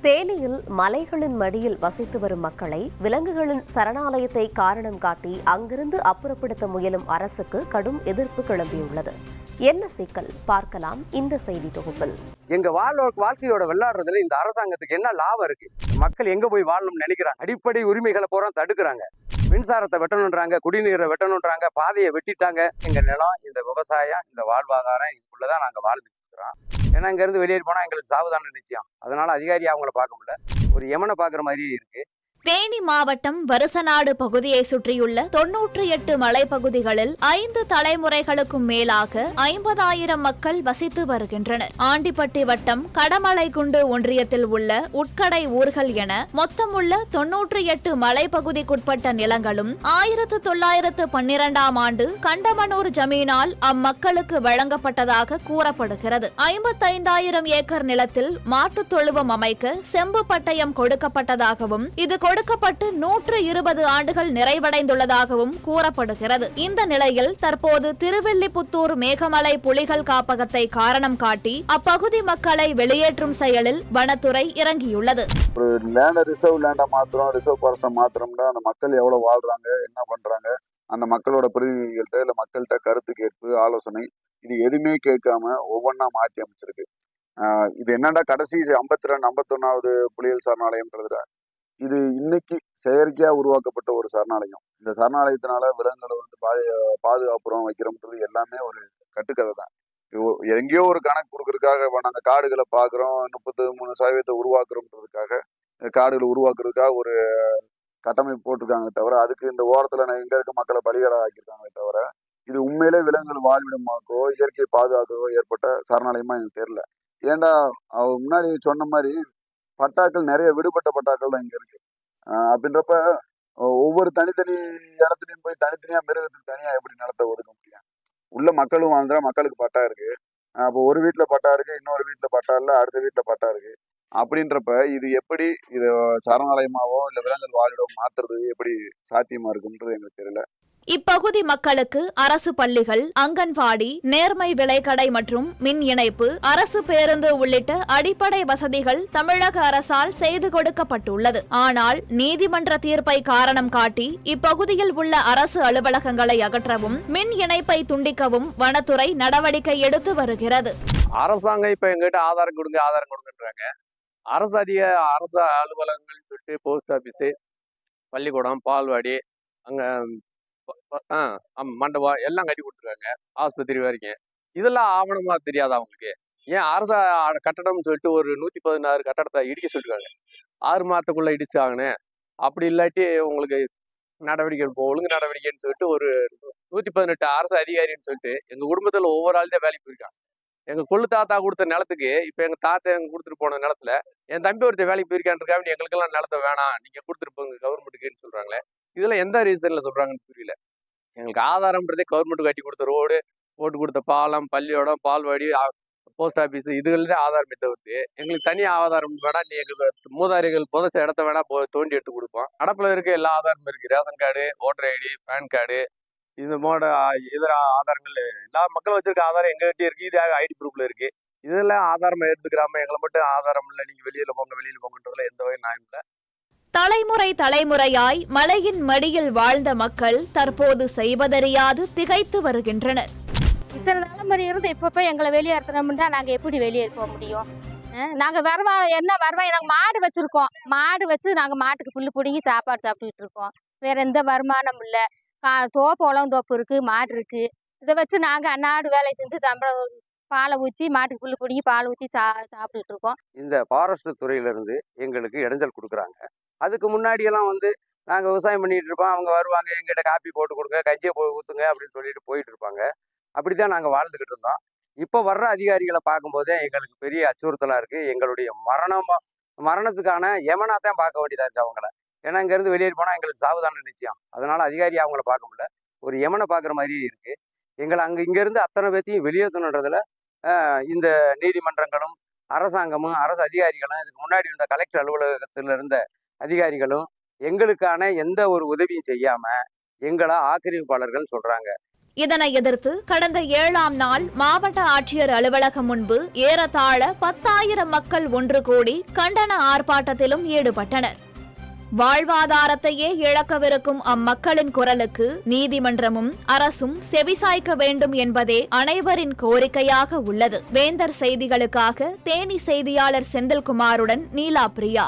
தேனியில் மலைகளின் மடியில் வசித்து வரும் மக்களை விலங்குகளின் சரணாலயத்தை காரணம் காட்டி அங்கிருந்து அப்புறப்படுத்த முயலும் அரசுக்கு கடும் எதிர்ப்பு கிளம்பியுள்ளது. என்ன சிக்கல் பார்க்கலாம் இந்த செய்தி தொகுப்பில். எங்க வாழ்க்கையோட விளையாடுறதுல இந்த அரசாங்கத்துக்கு என்ன லாபம் இருக்கு? மக்கள் எங்க போய் வாழணும்னு நினைக்கிறாங்க? அடிப்படை உரிமைகளை பூரா தடுக்கிறாங்க. மின்சாரத்தை வெட்டணுன்றாங்க, குடிநீரை வெட்டணுன்றாங்க, பாதையை வெட்டிட்டாங்க. எங்க நிலம், இந்த விவசாயம், இந்த வாழ்வாதாரம் இதுக்குள்ளதான் நாங்க வாழ்ந்துட்டு இருக்கிறோம். ஏன்னா இங்க இருந்து வெளியேறி போனா எங்களுக்கு சாவுதான நிச்சயம். அதனால அதிகாரி அவங்கள பார்க்க முடியல, ஒரு யமனை பாக்குற மாதிரியே இருக்கு. தேனி மாவட்டம் வருசநாடு பகுதியை சுற்றியுள்ள 98 மலைப்பகுதிகளில் 5 தலைமுறைகளுக்கும் மேலாக 50,000 மக்கள் வசித்து வருகின்றனர். ஆண்டிப்பட்டி வட்டம் கடமலைக்குண்டு ஒன்றியத்தில் உள்ள உட்கடை ஊர்கள் என மொத்தமுள்ள 98 மலைப்பகுதிக்குட்பட்ட நிலங்களும் 1912ஆம் ஆண்டு கண்டமனூர் ஜமீனால் அம்மக்களுக்கு வழங்கப்பட்டதாக கூறப்படுகிறது. 55,000 ஏக்கர் நிலத்தில் மாட்டுத் தொழுவம் அமைக்க செம்பு பட்டயம் கொடுக்கப்பட்டதாகவும் இது கொடுக்கப்பட்டு 120 ஆண்டுகள் நிறைவடைந்துள்ளதாகவும் கூறப்படுகிறது. இந்த நிலையில் தற்போது திருவில்லிபுத்தூர் மேகமலை புலிகள் காப்பகத்தை காரணம் காட்டி அப்பகுதி மக்களை வெளியேற்றும் செயலில் வனத்துறை இறங்கியுள்ளது. ஒரு லேண்ட ரிசர்வ் லேண்டா மாத்திரம், ரிசர்வ் ஃபாரஸ்டா மாத்திரம்னா அந்த மக்கள் எவ்வளவு வாழ்றாங்க, என்ன பண்றாங்க, அந்த மக்களோட பிரதிநிதிகள்கிட்ட இல்ல மக்கள்கிட்ட கருத்து கேட்பு, ஆலோசனை இது எதுவுமே கேட்காம ஒவ்வொன்றா மாற்றி அமைச்சிருக்கு. இது என்னடா கடைசி 52, 51வது புலிகள் சரணாலயம்ன்றதுல இது இன்னைக்கு செயற்கையா உருவாக்கப்பட்ட ஒரு சரணாலயம். இந்த சரணாலயத்தினால விலங்குகளை பாதுகாப்புறம் வைக்கிறோம்ன்றது எல்லாமே ஒரு கட்டுக்கதை தான். எங்கேயோ ஒரு கணக்கு கொடுக்கறதுக்காக நாங்க காடுகளை பாக்குறோம், 33% உருவாக்குறோம்ன்றதுக்காக காடுகளை உருவாக்குறதுக்காக ஒரு கட்டமைப்பு போட்டிருக்காங்க தவிர, அதுக்கு இந்த ஓரத்துல இங்க இருக்க மக்களை பலிகடா ஆக்கியிருக்காங்களே தவிர, இது உண்மையிலே விலங்குகள் வாழ்விடமாக்கோ இயற்கை பாதுகாக்கவோ ஏற்பட்ட சரணாலயமா எனக்கு தெரியல. ஏன்டா அவர் முன்னாடி சொன்ன மாதிரி பட்டாக்கள் நிறைய விடுபட்ட பட்டாக்கள் தான் இங்க இருக்கு. அப்படின்றப்ப ஒவ்வொரு தனித்தனி இடத்துலையும் போய் தனித்தனியா மிருகத்துக்கு தனியா எப்படி நிலத்தை ஒதுக்க முடியும்? உள்ள மக்களும் வாழ்ந்தா மக்களுக்கு பட்டா இருக்கு. அப்போ ஒரு வீட்டுல பட்டா இருக்கு, இன்னொரு வீட்டுல பட்டா இல்ல, அடுத்த வீட்டுல பட்டா இருக்கு. அப்படின்றப்ப இது எப்படி இது சரணாலயமாவோ இல்ல விலங்குகள் வாழிடோ மாத்துறது எப்படி சாத்தியமா இருக்குன்றது எங்களுக்கு தெரியல. இப்பகுதி மக்களுக்கு அரசு பள்ளிகள், அங்கன்வாடி, நேர்மை விலைக்கடை மற்றும் மின் இணைப்பு, அரசு பேருந்து உள்ளிட்ட அடிப்படை வசதிகள் தமிழக அரசால் செய்து கொடுக்கப்பட்டுள்ளது. ஆனால் நீதிமன்ற தீர்ப்பை காரணம் காட்டி இப்பகுதியில் உள்ள அரசு அலுவலகங்களை அகற்றவும் மின் இணைப்பை துண்டிக்கவும் வனத்துறை நடவடிக்கை எடுத்து வருகிறது. அரசாங்கம் இப்ப எங்கிட்ட ஆதாரம் கொடுங்கன்றாங்க. அரசு அலுவலகங்கள் சொல்லிட்டு போஸ்ட் ஆபீஸ், பள்ளிக்கூடம், பால்வாடி, அங்க மண்டபம் எல்லாம் கட்டி கொடுத்துருக்காங்க, ஆஸ்பத்திரி வரைக்கும். இதெல்லாம் ஆவணமா தெரியாத அவங்களுக்கு? ஏன் அரசு கட்டடம்னு சொல்லிட்டு ஒரு 116 கட்டடத்தை இடிக்க சொல்லிருக்காங்க, 6 மாதத்துக்குள்ள இடிச்சாங்கன்னு. அப்படி இல்லாட்டி உங்களுக்கு நடவடிக்கை எடுப்போம், ஒழுங்கு நடவடிக்கைன்னு சொல்லிட்டு ஒரு 118 அரசு அதிகாரின்னு சொல்லிட்டு எங்க குடும்பத்துல ஒவ்வொரு ஆள் தான் வேலைக்கு போயிருக்காங்க. எங்க கொள்ளு தாத்தா கொடுத்த நிலத்துக்கு இப்ப எங்க தாத்தா எங்க கொடுத்துட்டு போன நிலத்துல என் தம்பி ஒருத்தர் வேலைக்கு போயிருக்கான்னு எங்களுக்கெல்லாம் நிலத்தை வேணாம், நீங்க கொடுத்துட்டு போங்க கவர்மெண்ட்டுக்குன்னு சொல்றாங்களே. இதுல எந்த ரீசன்ல சொல்றாங்கன்னு புரியல. எங்களுக்கு ஆதாரம்ன்றதே கவர்மெண்ட் கட்டி கொடுத்த ரோடு, போட்டு கொடுத்த பாலம், பள்ளியோடம், பால்வாடி, போஸ்ட் ஆபீஸ் இதுகளிலே ஆதாரமே தவிர்த்து எங்களுக்கு தனி ஆதாரம் வேணா, நீ எங்களுக்கு மூதாரிகள் புதைச்ச இடத்த வேணா தோண்டி எடுத்து கொடுப்போம். நடப்புல இருக்க எல்லா ஆதாரமும் இருக்கு. Ration card, voter ID, PAN card, இந்த மோட இதர ஆதாரங்கள் எல்லா மக்களும் வச்சிருக்க ஆதாரம் எங்ககிட்ட இருக்கு. இது ஐடி ப்ரூஃப்ல இருக்கு. இதெல்லாம் ஆதாரமா எடுத்துக்கிறாம எங்களை மட்டும் ஆதாரம் இல்லை, நீங்க வெளியில போங்கன்றதுல எந்த வகை நியாயம் இல்லை. தலைமுறையாய் மலையின் மடியில் வாழ்ந்த மக்கள் தற்போது செய்வதறியாது திகைத்து வருகின்றனர். இத்தனை தலைமுறை இருந்து இப்ப எங்களை வெளியேற்றணும்னா நாங்க எப்படி வெளியே போக முடியும்? நாங்க வருவாய் நாங்க மாடு வச்சிருக்கோம். மாடு வச்சு நாங்க மாட்டுக்கு புல்லு பிடிங்கி சாப்பாடு சாப்பிட்டுட்டு இருக்கோம். வேற எந்த வருமானம் இல்ல. தோப்பு தோப்பு இருக்கு, மாடு இருக்கு. இதை வச்சு நாங்க அன்னாடு வேலை செஞ்சு சம்பளம் பாலை ஊற்றி மாட்டுக்கு புல்லு பிடிங்கி பால் ஊற்றி சாப்பிட்டுட்டு இருக்கோம். இந்த ஃபாரஸ்ட் துறையில இருந்து எங்களுக்கு இடைஞ்சல் கொடுக்குறாங்க. அதுக்கு முன்னாடியெல்லாம் நாங்கள் விவசாயம் பண்ணிட்டு இருப்போம், அவங்க வருவாங்க, எங்கிட்ட காப்பி போட்டு கொடுங்க, கஞ்சியை ஊற்றுங்க அப்படின்னு சொல்லிட்டு போயிட்டு இருப்பாங்க. அப்படித்தான் நாங்கள் வாழ்ந்துக்கிட்டு இருந்தோம். இப்போ வர்ற அதிகாரிகளை பார்க்கும்போதே எங்களுக்கு பெரிய அச்சுறுத்தலாக இருக்குது. எங்களுடைய மரணத்துக்கான யமனா தான் பார்க்க வேண்டியதாக இருக்குது அவங்கள. ஏன்னா இங்கேருந்து வெளியேறி போனால் எங்களுக்கு சாவுதான நிச்சயம். அதனால அதிகாரி அவங்கள பார்க்க முடியல, ஒரு யமனை பார்க்குற மாதிரியே இருக்குது. எங்களை இங்கேருந்து அத்தனை பேர்த்தையும் வெளியேற்றணுன்றதுல இந்த நீதிமன்றங்களும் அரசாங்கமும் அரசு அதிகாரிகளும் இதுக்கு முன்னாடி இருந்த கலெக்டர் அலுவலகத்தில் இருந்த அதிகாரிகளும் எங்களுக்கான எந்த ஒரு உதவியும் செய்யாம எங்களை ஆக்கிரமிப்பாளர்கள் சொல்றாங்க. இதனை எதிர்த்து கடந்த 7ஆம் நாள் மாவட்ட ஆட்சியர் அலுவலகம் முன்பு ஏறத்தாழ 10,000 மக்கள் ஒன்று கூடி கண்டன ஆர்ப்பாட்டத்திலும் ஈடுபட்டனர். வாழ்வாதாரத்தையே இழக்கவிருக்கும் அம்மக்களின் குரலுக்கு நீதிமன்றமும் அரசும் செவிசாய்க்க வேண்டும் என்பதே அனைவரின் கோரிக்கையாக உள்ளது. வேந்தர் செய்திகளுக்காக தேனி செய்தியாளர் செந்தில்குமாருடன் நீலா பிரியா.